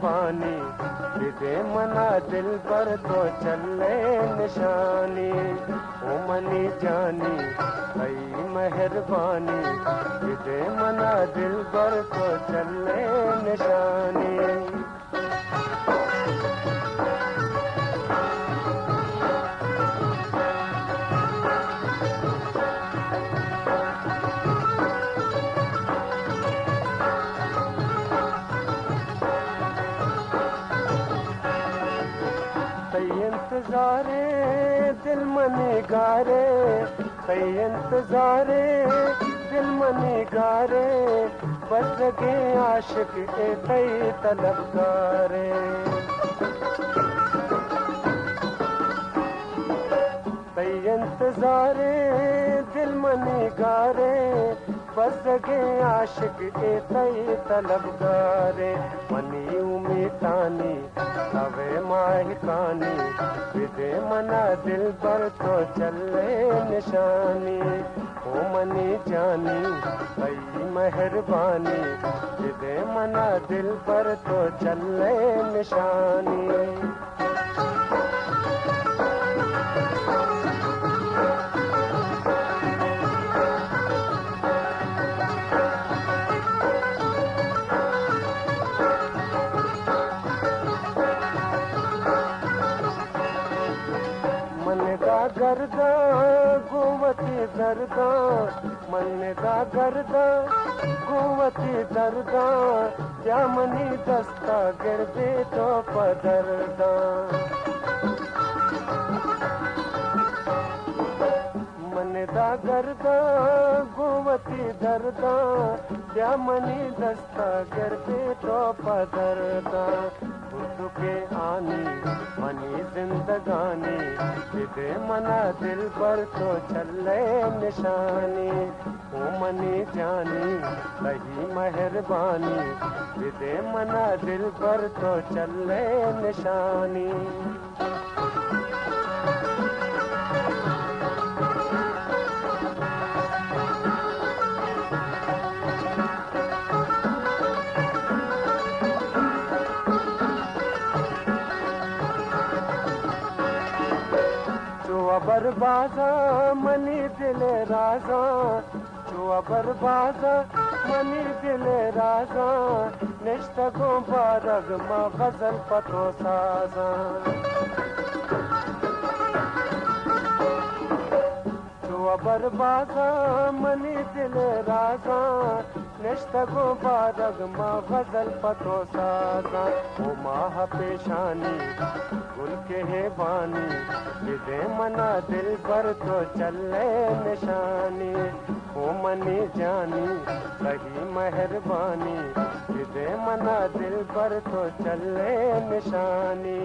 मेहरबानी, दे मना दिल पर तो चले निशानी। ओ मनी जानी कई मेहरबानी, दे मना दिल पर तो चले निशानी। इंतजारे दिल मनी गारे, कई इंतजारे दिल मनी गारे, बस लगे आशिक के कई तलबगारे। कई इंतजारे दिल मनी गारे, बस लगे आशिक के कई तलबगारे। मनी उमीदानी हवे माहिकानी, विदे मना दिल पर तो चले निशानी। ओ मनी जानी कई मेहरबानी, विदे मना दिल पर तो चले निशानी। गर्दा गुवती दर्दा, मन दा गर्दा गुवती दर्दा, जामनी दस्ता गिरदे तो पदरदा। मन दा गर्दा गुवती दर्दा, जामनी दस्ता गिरदे तो पदरदा। उर्दू के आनी मनी जिंदगानी, दे मना दिल पर तो चले निशानी। ओ मनी जानी कही मेहरबानी, दे मना दिल पर तो चले निशानी। बरबाजा मनी दिल राजा, जो बरबाजा मनी दिल राजा, निश्तगो बारग मा गजल पतो साजा। जो बरबाजा मनी दिल राजा, निश्तगो बारग मा गजल पतो साजा। ओ माह पेशानी गुल के है बानी, दे मना दिल पर तो चले निशानी। ओ मनी जानी कही मेहरबानी, दे मना दिल पर तो चले निशानी।